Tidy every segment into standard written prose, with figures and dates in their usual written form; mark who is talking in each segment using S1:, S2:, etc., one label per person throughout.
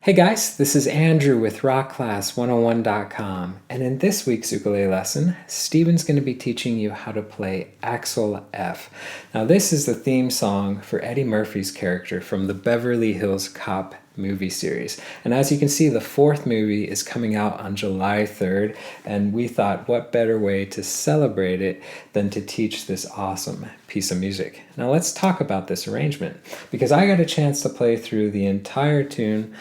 S1: Hey guys, this is Andrew with rockclass101.com, and in this week's ukulele lesson, Steven's going to be teaching you how to play Axel F. Now this is the theme song for Eddie Murphy's character from the Beverly Hills Cop movie series. And as you can see, the fourth movie is coming out on July 3rd, and we thought what better way to celebrate it than to teach this awesome piece of music. Now let's talk about this arrangement, because I got a chance to play through the entire tune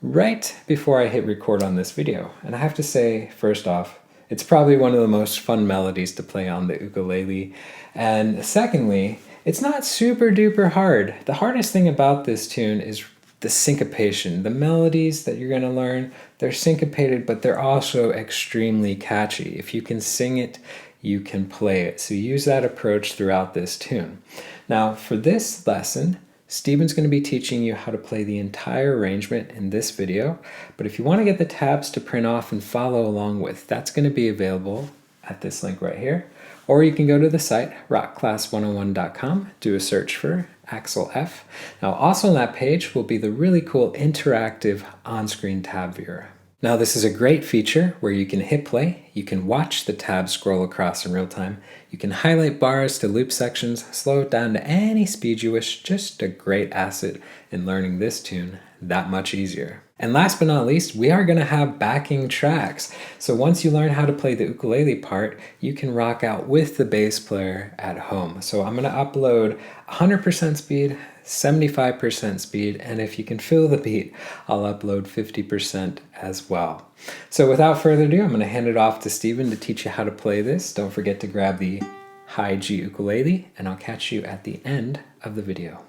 S1: right before I hit record on this video. And I have to say, first off, it's probably one of the most fun melodies to play on the ukulele. And secondly, it's not super duper hard. The hardest thing about this tune is the syncopation. The melodies that you're going to learn, they're syncopated, but they're also extremely catchy. If you can sing it, you can play it. So use that approach throughout this tune. Now, for this lesson, Steven's going to be teaching you how to play the entire arrangement in this video, but if you want to get the tabs to print off and follow along with, that's going to be available at this link right here. Or you can go to the site, rockclass101.com, do a search for Axel F. Now also on that page will be the really cool interactive on-screen tab viewer. Now this is a great feature where you can hit play, you can watch the tabs scroll across in real time, you can highlight bars to loop sections, slow it down to any speed you wish, just a great asset in learning this tune that much easier. And last but not least, we are going to have backing tracks. So once you learn how to play the ukulele part, you can rock out with the bass player at home. So I'm going to upload 100% speed, 75% speed, and if you can feel the beat, I'll upload 50% as well. So without further ado, I'm going to hand it off to Steven to teach you how to play this. Don't forget to grab the high G ukulele, and I'll catch you at the end of the video.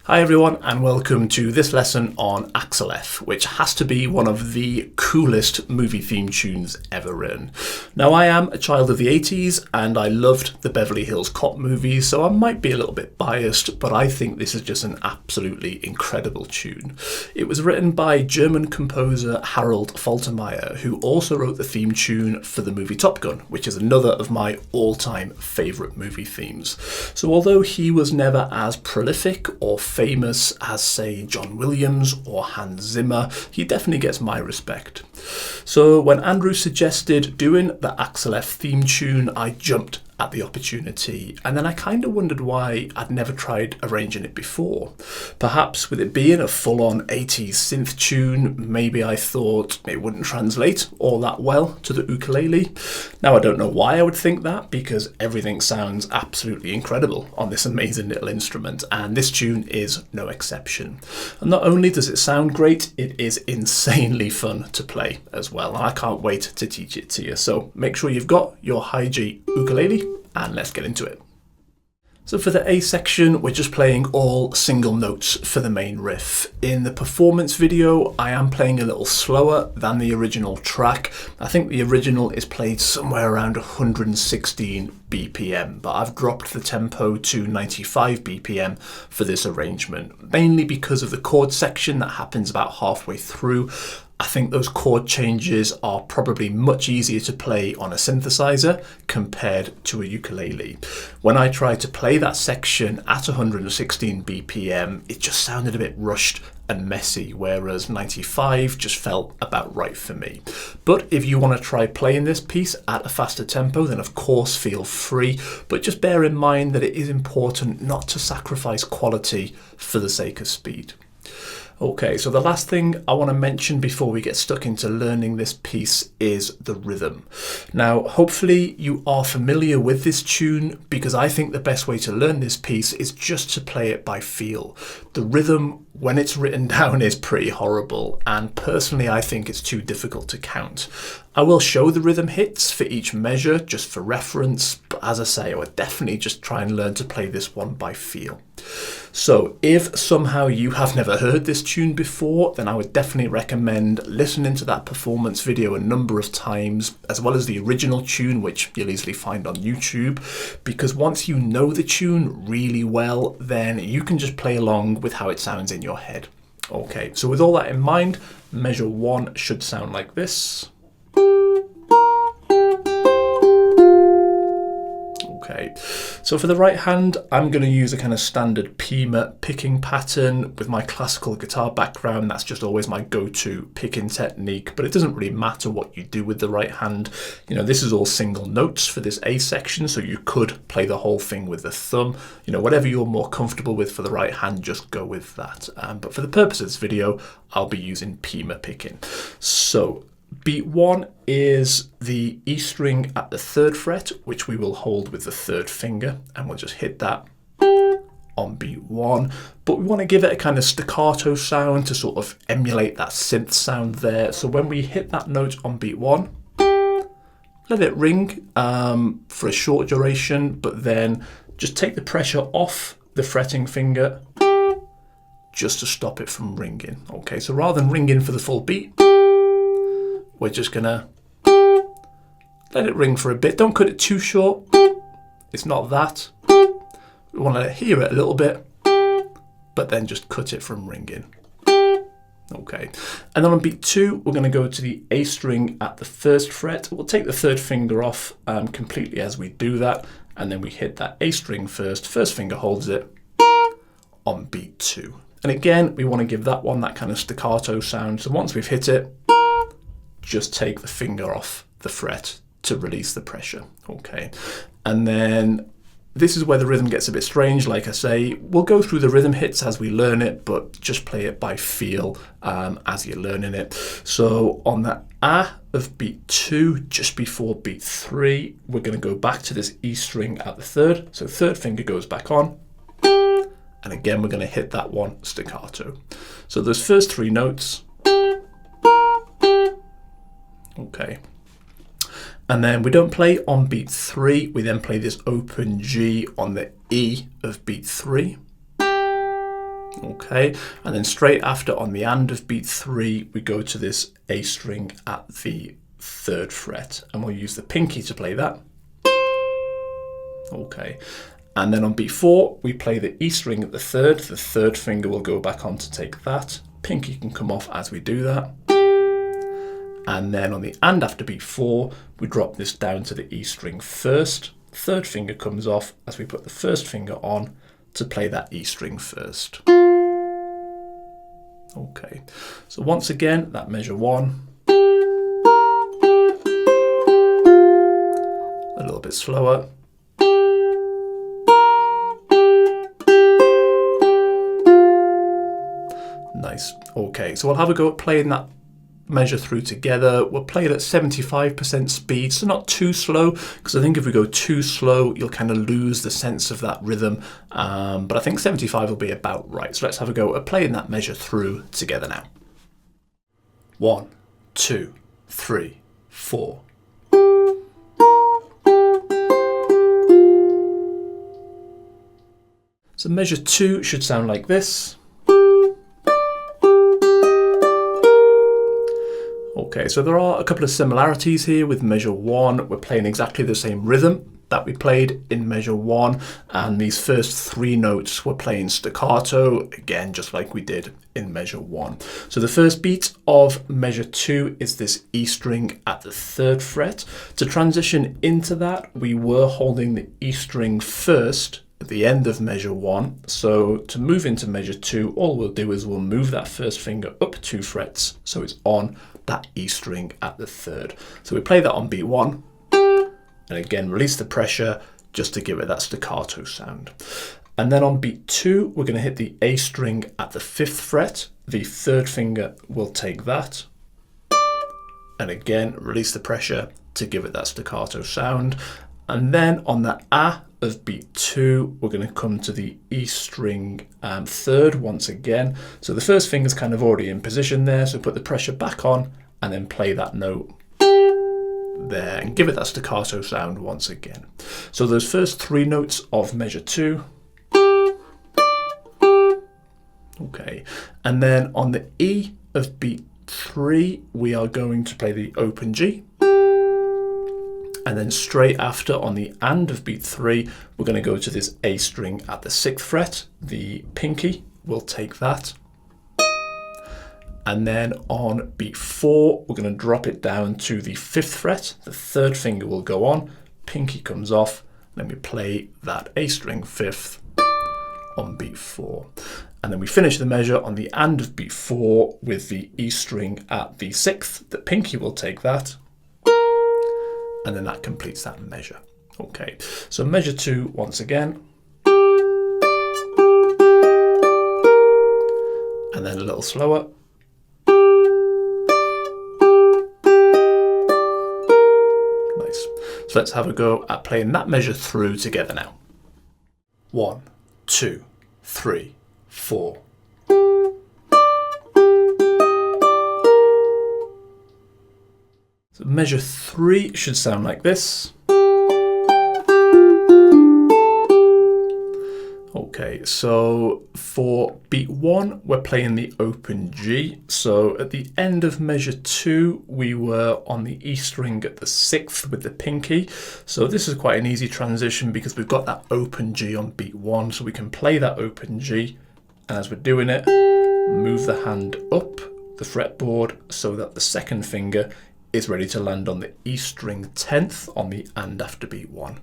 S2: Hi everyone, and welcome to this lesson on Axel F, which has to be one of the coolest movie theme tunes ever written. Now I am a child of the 80s and I loved the Beverly Hills Cop movies, so I might be a little bit biased, but I think this is just an absolutely incredible tune. It was written by German composer Harold Faltermeyer, who also wrote the theme tune for the movie Top Gun, which is another of my all-time favourite movie themes. So although he was never as prolific or famous as, say, John Williams or Hans Zimmer, he definitely gets my respect. So when Andrew suggested doing the Axel F theme tune, I jumped at the opportunity, and then I kind of wondered why I'd never tried arranging it before. Perhaps with it being a full-on 80s synth tune, maybe I thought it wouldn't translate all that well to the ukulele. Now I don't know why I would think that, because everything sounds absolutely incredible on this amazing little instrument, and this tune is no exception. And not only does it sound great, it is insanely fun to play as well, and I can't wait to teach it to you. So make sure you've got your high G ukulele, and let's get into it. So for the A section, we're just playing all single notes for the main riff. In the performance video, I am playing a little slower than the original track. I think the original is played somewhere around 116 BPM, but I've dropped the tempo to 95 BPM for this arrangement, mainly because of the chord section that happens about halfway through. I think those chord changes are probably much easier to play on a synthesizer compared to a ukulele. When I tried to play that section at 116 BPM, it just sounded a bit rushed and messy, whereas 95 just felt about right for me. But if you want to try playing this piece at a faster tempo, then of course feel free, but just bear in mind that it is important not to sacrifice quality for the sake of speed. Okay, so the last thing I want to mention before we get stuck into learning this piece is the rhythm. Now, hopefully you are familiar with this tune, because I think the best way to learn this piece is just to play it by feel. The rhythm, when it's written down, is pretty horrible, and personally I think it's too difficult to count. I will show the rhythm hits for each measure just for reference, but as I say, I would definitely just try and learn to play this one by feel. So if somehow you have never heard this tune before, then I would definitely recommend listening to that performance video a number of times, as well as the original tune, which you'll easily find on YouTube, because once you know the tune really well, then you can just play along with how it sounds in your head. Okay, so with all that in mind, measure 1 should sound like this. Okay, So for the right hand, I'm going to use a kind of standard Pima picking pattern. With my classical guitar background, that's just always my go-to picking technique, but it doesn't really matter what you do with the right hand. You know, this is all single notes for this A section, so you could play the whole thing with the thumb. You know, whatever you're more comfortable with for the right hand, just go with that. But for the purpose of this video, I'll be using Pima picking. So beat 1 is the E string at the 3rd fret, which we will hold with the 3rd finger, and we'll just hit that on beat 1. But we want to give it a kind of staccato sound to sort of emulate that synth sound there. So when we hit that note on beat 1, let it ring for a short duration, but then just take the pressure off the fretting finger just to stop it from ringing. Okay, so rather than ringing for the full beat, we're just gonna let it ring for a bit. Don't cut it too short. It's not that. We want to hear it a little bit, but then just cut it from ringing. Okay, and then on beat 2, we're going to go to the A string at the 1st fret. We'll take the 3rd finger off completely as we do that, and then we hit that A string first. 1st finger holds it on beat 2. And again, we want to give that one that kind of staccato sound. So once we've hit it, just take the finger off the fret to release the pressure. Okay, and then this is where the rhythm gets a bit strange. Like I say, we'll go through the rhythm hits as we learn it, but just play it by feel as you're learning it. So on the A of beat 2, just before beat 3, we're going to go back to this E string at the 3rd. So 3rd finger goes back on, and again we're going to hit that one staccato. So those first 3 notes. Okay, and then we don't play on beat 3, we then play this open G on the E of beat 3. Okay, and then straight after on the and of beat 3, we go to this A string at the 3rd fret, and we'll use the pinky to play that. Okay, and then on beat 4, we play the E string at the 3rd, the 3rd finger will go back on to take that. Pinky can come off as we do that. And then on the and after beat 4, we drop this down to the E string first. 3rd finger comes off as we put the 1st finger on to play that E string first. Okay, so once again, that measure 1. A little bit slower. Nice. Okay, so we'll have a go at playing that measure through together. We'll play it at 75% speed, so not too slow, because I think if we go too slow, you'll kind of lose the sense of that rhythm. But I think 75 will be about right. So let's have a go at playing that measure through together now. 1, 2, 3, 4. So measure 2 should sound like this. Okay, so there are a couple of similarities here with measure 1. We're playing exactly the same rhythm that we played in measure 1, and these first 3 notes we're playing staccato, again, just like we did in measure 1. So the first beat of measure 2 is this E string at the 3rd fret. To transition into that, we were holding the E string first at the end of measure 1. So to move into measure 2, all we'll do is we'll move that 1st finger up 2 frets, so it's on that E string at the 3rd. So we play that on beat 1, and again release the pressure just to give it that staccato sound. And then on beat 2, we're going to hit the A string at the 5th fret. The 3rd finger will take that, and again release the pressure to give it that staccato sound. And then on the A of beat 2, we're going to come to the E string 3rd once again. So the 1st finger's kind of already in position there, so put the pressure back on and then play that note there and give it that staccato sound once again. So those first 3 notes of measure 2. Okay, and then on the E of beat 3, we are going to play the open G. And then straight after on the and of beat 3, we're going to go to this A string at the 6th fret. The pinky will take that. And then on beat 4, we're going to drop it down to the 5th fret. The 3rd finger will go on, pinky comes off, then we play that A string fifth on beat 4. And then we finish the measure on the end of beat 4 with the E string at the 6th. The pinky will take that, and then that completes that measure. Okay, so measure 2 once again. And then a little slower. Nice. So let's have a go at playing that measure through together now. 1, 2, 3, 4. So measure 3 should sound like this. Okay, so for beat 1, we're playing the open G. So at the end of measure 2, we were on the E string at the 6th with the pinky. So this is quite an easy transition because we've got that open G on beat 1, so we can play that open G. And as we're doing it, move the hand up the fretboard so that the second finger is ready to land on the E string 10th on the and after beat 1.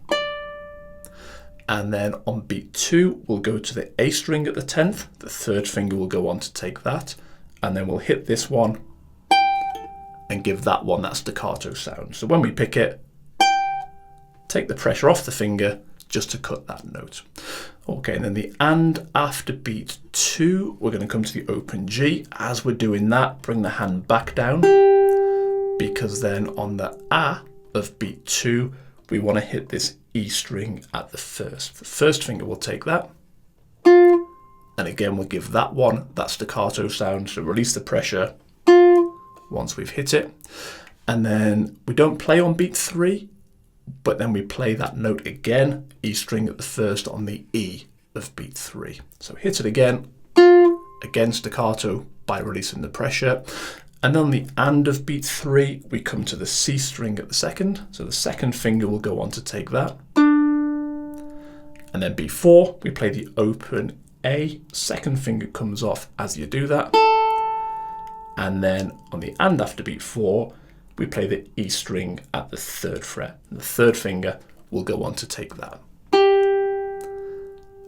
S2: And then on beat 2, we'll go to the A string at the 10th. The third finger will go on to take that. And then we'll hit this one and give that one that staccato sound. So when we pick it, take the pressure off the finger just to cut that note. Okay, and then the and after beat 2, we're going to come to the open G. As we're doing that, bring the hand back down, because then on the A of beat 2, we want to hit this E string at the first. The first finger will take that. And again, we'll give that one that staccato sound to release the pressure once we've hit it. And then we don't play on beat 3, but then we play that note again, E string at the first on the E of beat 3. So hit it again staccato by releasing the pressure. And on the and of beat 3, we come to the C string at the second. So the second finger will go on to take that. And then beat 4, we play the open A. Second finger comes off as you do that. And then on the and after beat 4, we play the E string at the 3rd fret. And the third finger will go on to take that.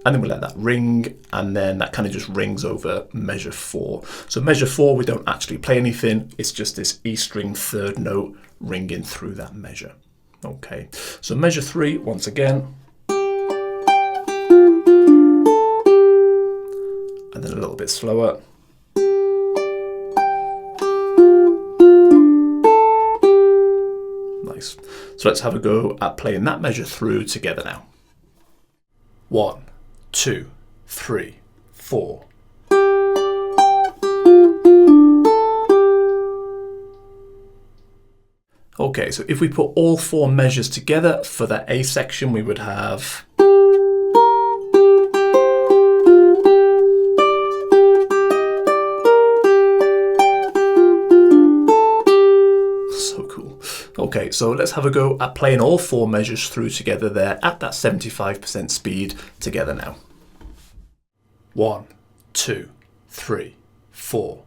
S2: And then we let that ring, and then that kind of just rings over measure 4. So measure 4, we don't actually play anything. It's just this E string 3rd note ringing through that measure. Okay, so measure 3, once again. And then a little bit slower. Nice. So let's have a go at playing that measure through together now. 1, 2, 3, 4. Okay, so if we put all 4 measures together for that A section, we would have so cool. Okay, so let's have a go at playing all 4 measures through together there at that 75% speed together now. 1, 2, 3, 4.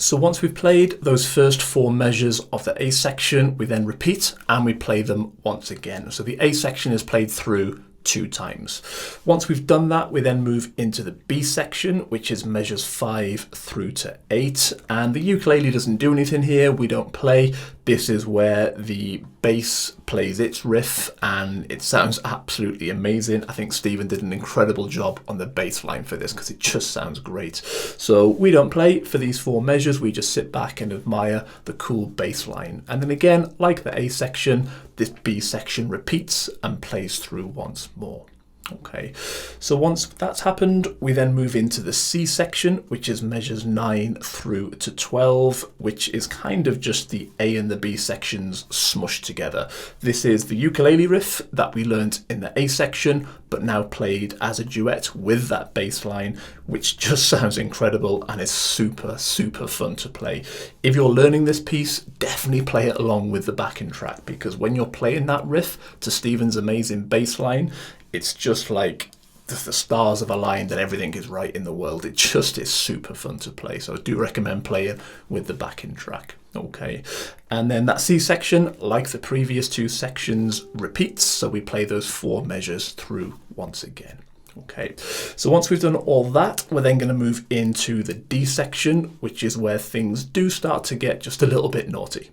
S2: So once we've played those first 4 measures of the A section, we then repeat and we play them once again. So the A section is played through 2 times. Once we've done that, we then move into the B section, which is measures 5 through to 8. And the ukulele doesn't do anything here. We don't play. This is where the bass plays its riff, and it sounds absolutely amazing. I think Stephen did an incredible job on the bass line for this because it just sounds great. So we don't play for these 4 measures. We just sit back and admire the cool bass line. And then again, like the A section, this B section repeats and plays through once more. Okay, so once that's happened, we then move into the C section, which is measures 9 through to 12, which is kind of just the A and the B sections smushed together. This is the ukulele riff that we learnt in the A section, but now played as a duet with that bass line, which just sounds incredible and is super, super fun to play. If you're learning this piece, definitely play it along with the backing track, because when you're playing that riff to Stephen's amazing bass line, it's just like the stars have aligned and everything is right in the world. It just is super fun to play. So I do recommend playing with the backing track. Okay, and then that C section, like the previous two sections, repeats. So we play those 4 measures through once again. Okay, so once we've done all that, we're then going to move into the D section, which is where things do start to get just a little bit naughty.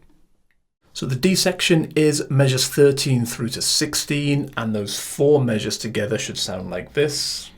S2: So the D section is measures 13 through to 16, and those 4 measures together should sound like this.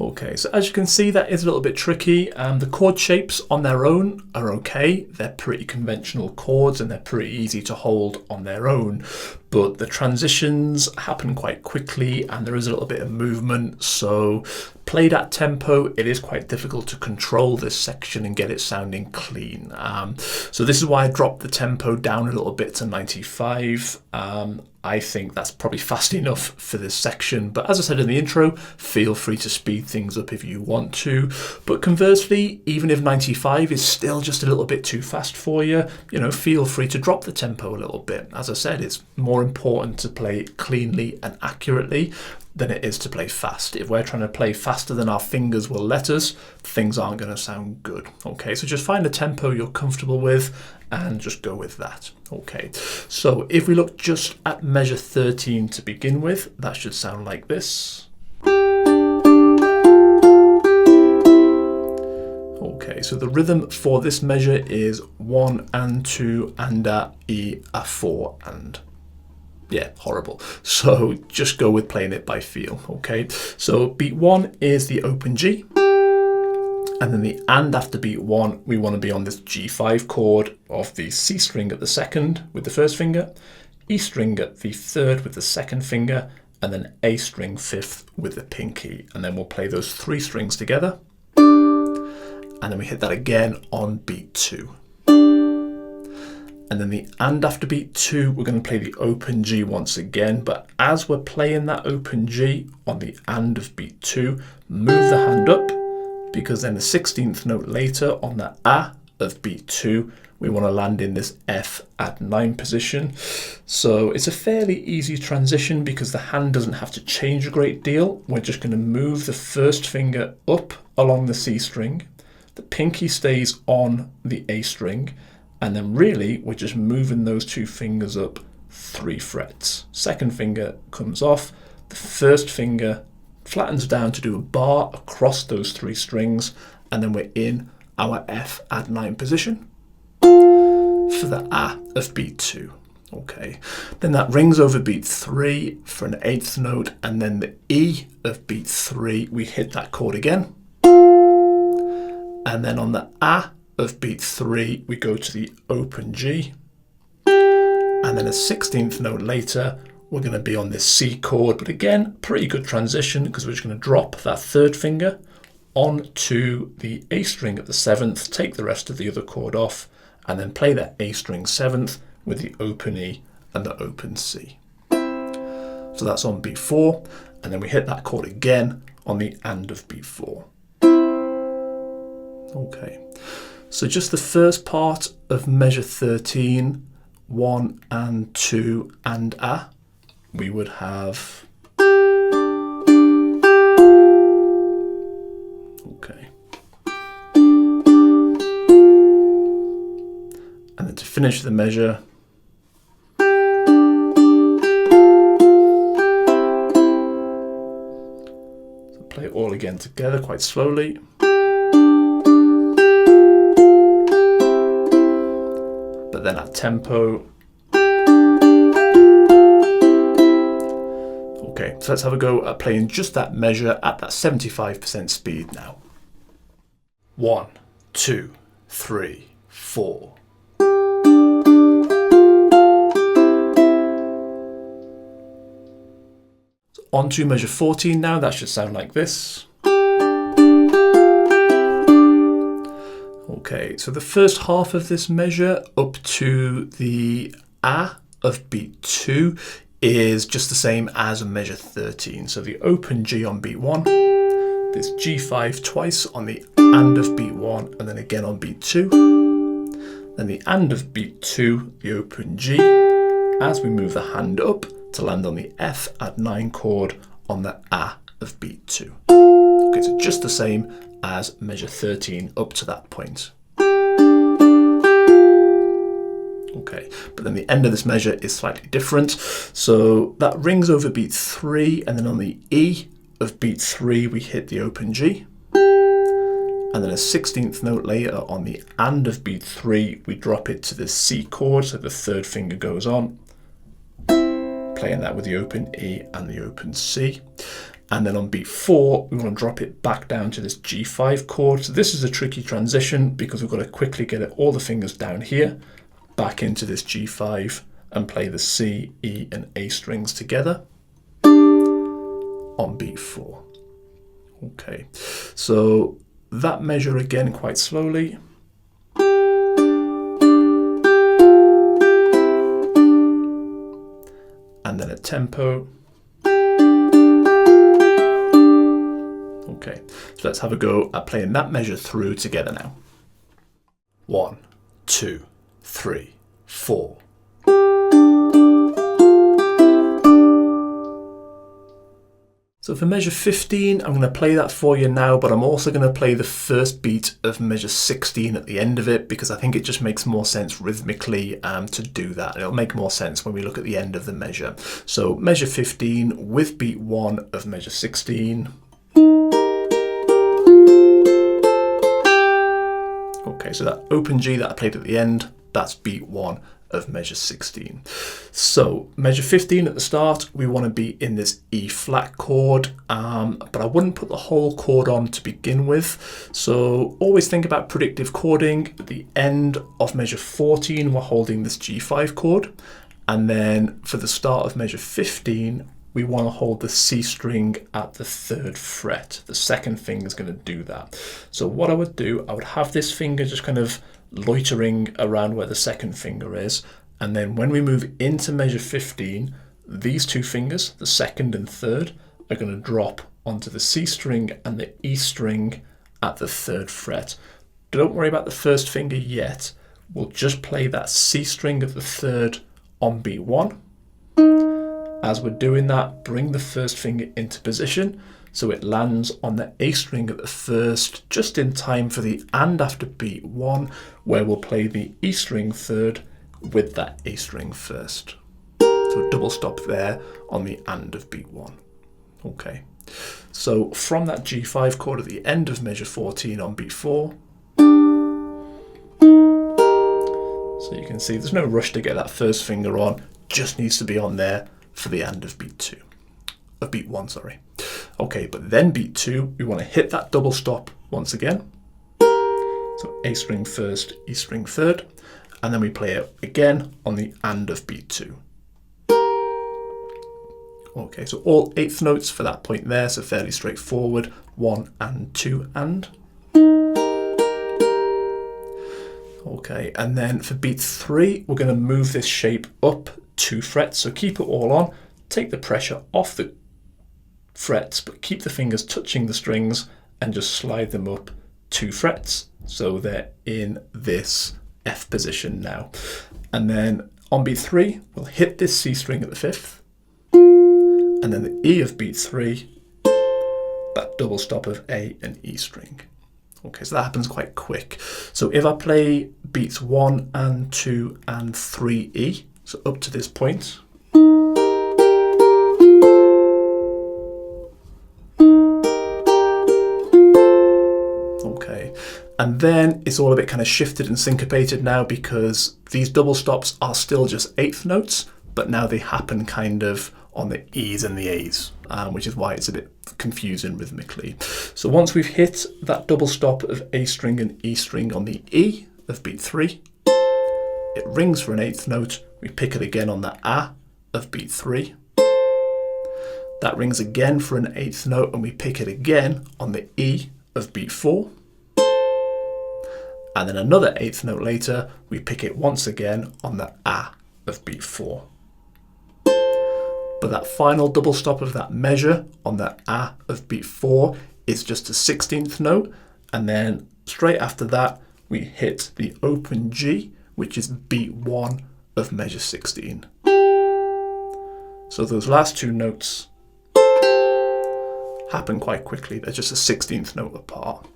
S2: Okay, so as you can see, that is a little bit tricky. The chord shapes on their own are okay. They're pretty conventional chords and they're pretty easy to hold on their own. But the transitions happen quite quickly and there is a little bit of movement. So played at tempo, it is quite difficult to control this section and get it sounding clean. So this is why I dropped the tempo down a little bit to 95. I think that's probably fast enough for this section, but as I said in the intro, feel free to speed things up if you want to. But conversely, even if 95 is still just a little bit too fast for you, feel free to drop the tempo a little bit. As I said, it's more important to play cleanly and accurately than it is to play fast. If we're trying to play faster than our fingers will let us, things aren't going to sound good. Okay, so just find a tempo you're comfortable with and just go with that. Okay, so if we look just at measure 13 to begin with, that should sound like this. Okay, so the rhythm for this measure is 1 and 2 and a, E, a 4 and. Yeah, horrible. So just go with playing it by feel, okay? So beat 1 is the open G. And then the and after beat 1, we want to be on this G5 chord of the C string at the second with the first finger, E string at the third with the second finger, and then A string fifth with the pinky. And then we'll play those 3 strings together. And then we hit that again on beat 2. And then the and after beat 2, we're going to play the open G once again. But as we're playing that open G on the and of beat 2, move the hand up, because then the 16th note later on the A of beat 2, we want to land in this F add 9 position. So it's a fairly easy transition because the hand doesn't have to change a great deal. We're just going to move the first finger up along the C string. The pinky stays on the A string. And then really, we're just moving those 2 fingers up 3 frets. Second finger comes off. The first finger flattens down to do a bar across those 3 strings. And then we're in our F add 9 position for the A of beat 2. Okay. Then that rings over beat 3 for an 8th note. And then the E of beat 3, we hit that chord again. And then on the A of beat 3, we go to the open G. And then a 16th note later, we're going to be on this C chord. But again, pretty good transition because we're just going to drop that third finger onto the A string at the 7th, take the rest of the other chord off, and then play that A string 7th with the open E and the open C. So that's on beat 4. And then we hit that chord again on the and of beat 4. Okay. So just the first part of measure 13, 1 and 2 and A, we would have. Okay. And then to finish the measure, so play it all again together quite slowly. But then at tempo. Okay, so let's have a go at playing just that measure at that 75% speed now. 1, 2, 3, 4. So on to measure 14 now, that should sound like this. Okay, so the first half of this measure up to the A of beat 2 is just the same as measure 13. So the open G on beat 1, this G5 twice on the and of beat 1 and then again on beat 2. Then the and of beat 2, the open G, as we move the hand up to land on the F at 9 chord on the A of beat 2. Okay, so just the same as measure 13 up to that point. Okay, but then the end of this measure is slightly different. So that rings over beat 3, and then on the E of beat 3 we hit the open G. And then a 16th note later on the and of beat 3 we drop it to the C chord, so the third finger goes on, playing that with the open E and the open C. And then on beat 4 we want to drop it back down to this G5 chord. So this is a tricky transition because we've got to quickly get all the fingers down here, back into this G5 and play the C, E and A strings together on beat 4. Okay, so that measure again quite slowly. And then a tempo. Okay, so let's have a go at playing that measure through together now. 1, 2, 3, 4. So for measure 15, I'm going to play that for you now, but I'm also going to play the first beat of measure 16 at the end of it because I think it just makes more sense rhythmically to do that. It'll make more sense when we look at the end of the measure. So measure 15 with beat 1 of measure 16. Okay, so that open G that I played at the end, that's beat 1 of measure 16. So measure 15 at the start, we want to be in this E flat chord, but I wouldn't put the whole chord on to begin with. So always think about predictive chording. At the end of measure 14, we're holding this G5 chord. And then for the start of measure 15, we want to hold the C string at the 3rd fret. The second finger is going to do that. So what I would do, I would have this finger just kind of loitering around where the second finger is, and then when we move into measure 15, these two fingers, the second and third, are going to drop onto the C string and the E string at the 3rd fret. Don't worry about the first finger yet. We'll just play that C string of the 3rd on beat 1. As we're doing that, bring the first finger into position so it lands on the A string at the 1st, just in time for the and after beat 1, where we'll play the E string 3rd with that A string 1st. So a double stop there on the and of beat 1. Okay, so from that G5 chord at the end of measure 14 on beat 4, so you can see there's no rush to get that first finger on, just needs to be on there for the and of beat 1, sorry. Okay, but then beat 2, we want to hit that double stop once again. So A string 1st, E string 3rd, and then we play it again on the and of beat 2. Okay, so all 8th notes for that point there, so fairly straightforward. 1 and 2 and. Okay, and then for beat 3, we're going to move this shape up 2 frets, so keep it all on, take the pressure off the frets, but keep the fingers touching the strings and just slide them up 2 frets so they're in this F position now. And then on beat 3, we'll hit this C string at the 5th, and then the E of beat 3, that double stop of A and E string. Okay, so that happens quite quick. So if I play beats 1 and 2 and 3 E, so up to this point, okay, and then it's all a bit kind of shifted and syncopated now because these double stops are still just 8th notes, but now they happen kind of on the E's and the A's, which is why it's a bit confusing rhythmically. So once we've hit that double stop of A string and E string on the E of beat 3, it rings for an 8th note, we pick it again on the A of beat 3, that rings again for an 8th note and we pick it again on the E of beat 4, and then another 8th note later we pick it once again on the A of beat 4. But that final double stop of that measure on the A of beat 4 is just a 16th note, and then straight after that we hit the open G, which is beat 1 of measure 16. So those last two notes happen quite quickly. They're just a 16th note apart,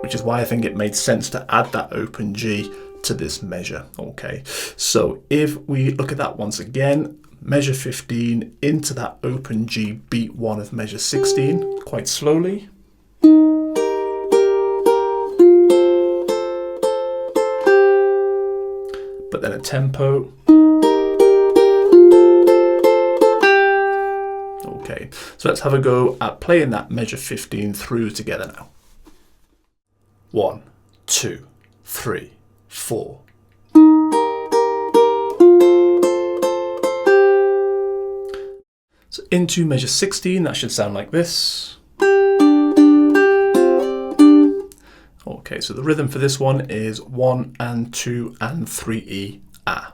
S2: which is why I think it made sense to add that open G to this measure. Okay, so if we look at that once again, measure 15 into that open G, beat 1 of measure 16, quite slowly. But then a tempo. Okay, so let's have a go at playing that measure 15 through together now. 1, 2, 3, 4. So into measure 16, that should sound like this. Okay, so the rhythm for this one is 1 and 2 and 3E, A.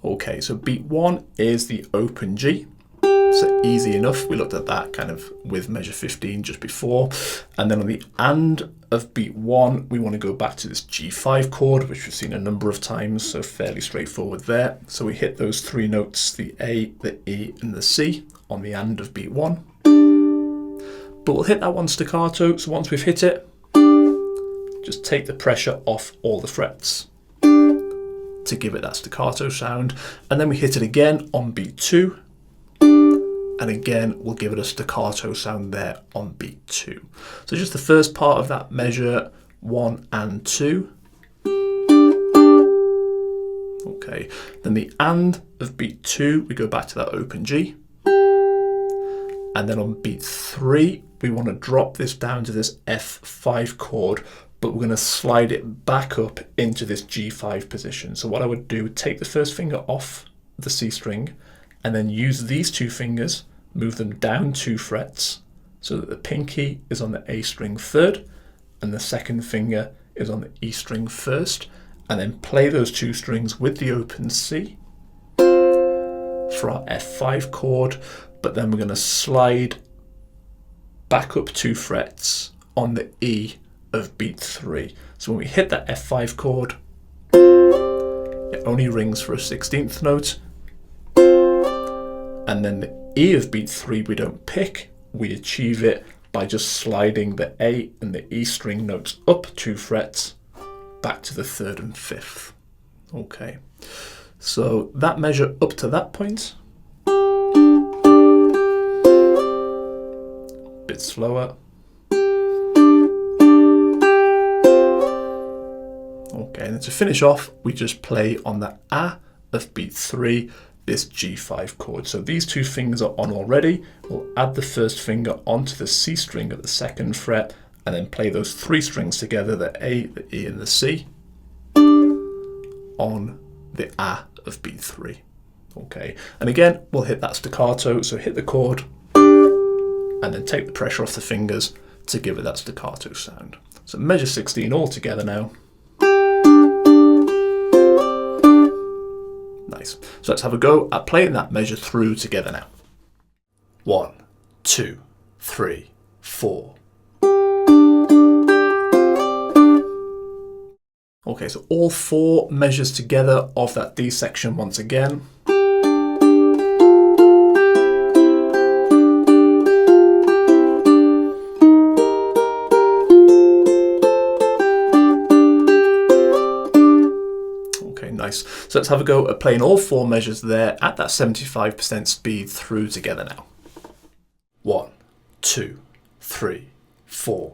S2: Okay, so beat 1 is the open G. So easy enough. We looked at that kind of with measure 15 just before. And then on the and of beat 1, we want to go back to this G5 chord, which we've seen a number of times, so fairly straightforward there. So we hit those three notes, the A, the E, and the C on the and of beat 1. But we'll hit that one staccato, so once we've hit it, just take the pressure off all the frets to give it that staccato sound. And then we hit it again on beat 2. And again, we'll give it a staccato sound there on beat 2. So just the first part of that measure, 1 and 2. Okay, then the and of beat 2, we go back to that open G. And then on beat 3, we want to drop this down to this F5 chord, but we're going to slide it back up into this G5 position. So what I would do, take the first finger off the C string, and then use these two fingers, move them down 2 frets so that the pinky is on the A string 3rd and the second finger is on the E string 1st, and then play those 2 strings with the open C for our F5 chord, but then we're going to slide back up 2 frets on the E of beat 3. So when we hit that F5 chord, it only rings for a 16th note, and then the E of beat 3 we don't pick, we achieve it by just sliding the A and the E string notes up 2 frets back to the 3rd and 5th. Okay, so that measure up to that point, a bit slower. Okay, and then to finish off, we just play on the A of beat 3, this G5 chord. So these 2 fingers are on already. We'll add the first finger onto the C string at the 2nd fret, and then play those 3 strings together, the A, the E, and the C, on the A of beat 3. Okay, and again, we'll hit that staccato, so hit the chord, and then take the pressure off the fingers to give it that staccato sound. So measure 16 all together now. Nice. So let's have a go at playing that measure through together now. 1, 2, 3, 4. Okay, so all 4 measures together of that D section once again. Nice. So let's have a go at playing all 4 measures there at that 75% speed through together now. 1, 2, 3, 4.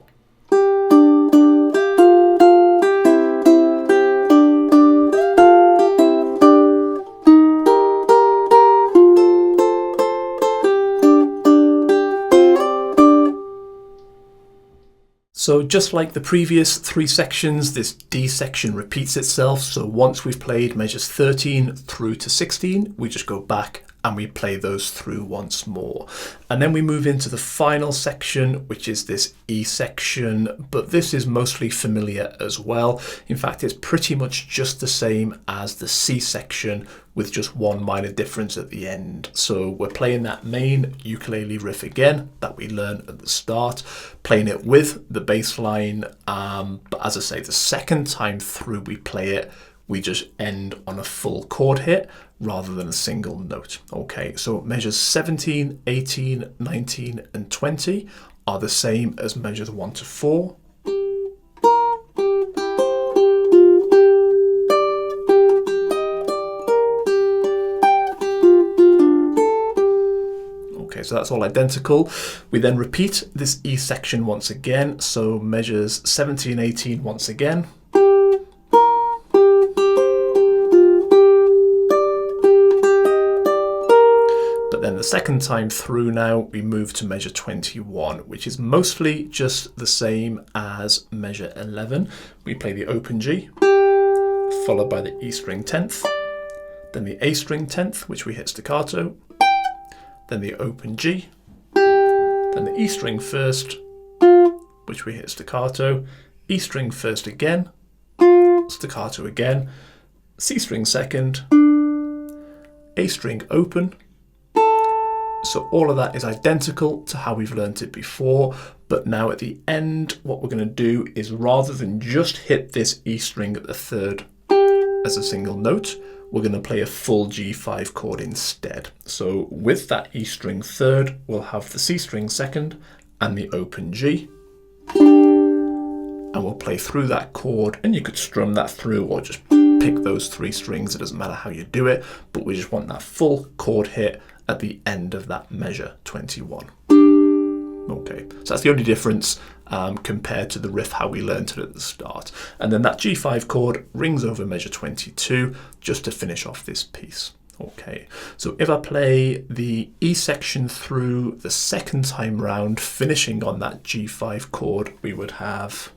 S2: So just like the previous 3 sections, this D section repeats itself. So once we've played measures 13 through to 16, we just go back and we play those through once more. And then we move into the final section, which is this E section, but this is mostly familiar as well. In fact, it's pretty much just the same as the C section with just one minor difference at the end. So we're playing that main ukulele riff again that we learned at the start, playing it with the bass line, but as I say, the second time through we play it, we just end on a full chord hit rather than a single note. Okay, so measures 17, 18, 19, and 20 are the same as measures 1 to 4. Okay, so that's all identical. We then repeat this E section once again, so measures 17, 18 once again. But then the second time through now, we move to measure 21, which is mostly just the same as measure 11. We play the open G, followed by the E string 10th, then the A string 10th, which we hit staccato, then the open G, then the E string first, which we hit staccato, E string first again, staccato again, C string second, A string open. So all of that is identical to how we've learnt it before, but now at the end, what we're going to do is rather than just hit this E string at the third as a single note, we're going to play a full G5 chord instead. So with that E string third, we'll have the C string second and the open G. And we'll play through that chord, and you could strum that through or just pick those three strings. It doesn't matter how you do it, but we just want that full chord hit at the end of that measure 21. Okay, so that's the only difference compared to the riff how we learned it at the start. And then that G5 chord rings over measure 22 just to finish off this piece. Okay, so if I play the E section through the second time round, finishing on that G5 chord, we would have...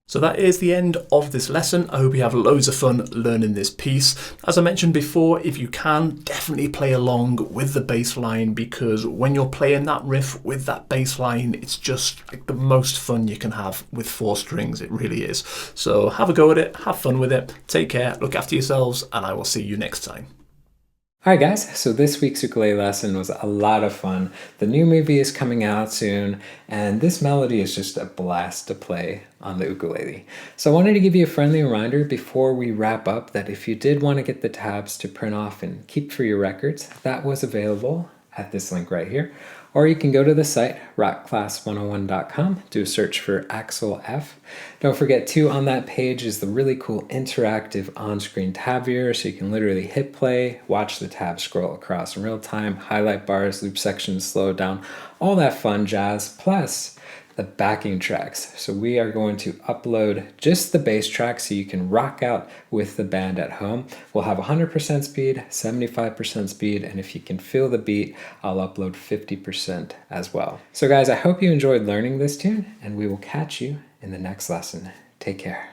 S2: So that is the end of this lesson. I hope you have loads of fun learning this piece. As I mentioned before, if you can, definitely play along with the bass line, because when you're playing that riff with that bass line, it's just like the most fun you can have with 4 strings. It really is. So have a go at it, have fun with it, take care, look after yourselves, and I will see you next time.
S1: Alright guys, so this week's ukulele lesson was a lot of fun. The new movie is coming out soon, and this melody is just a blast to play on the ukulele. So I wanted to give you a friendly reminder before we wrap up that if you did want to get the tabs to print off and keep for your records, that was available at this link right here. Or you can go to the site, rockclass101.com, do a search for Axel F. Don't forget too, on that page is the really cool interactive on-screen tab viewer, so you can literally hit play, watch the tab scroll across in real time, highlight bars, loop sections, slow it down, all that fun jazz, plus the backing tracks. So we are going to upload just the bass track so you can rock out with the band at home. We'll have 100% speed, 75% speed, and if you can feel the beat, I'll upload 50% as well. So guys, I hope you enjoyed learning this tune, and we will catch you in the next lesson. Take care.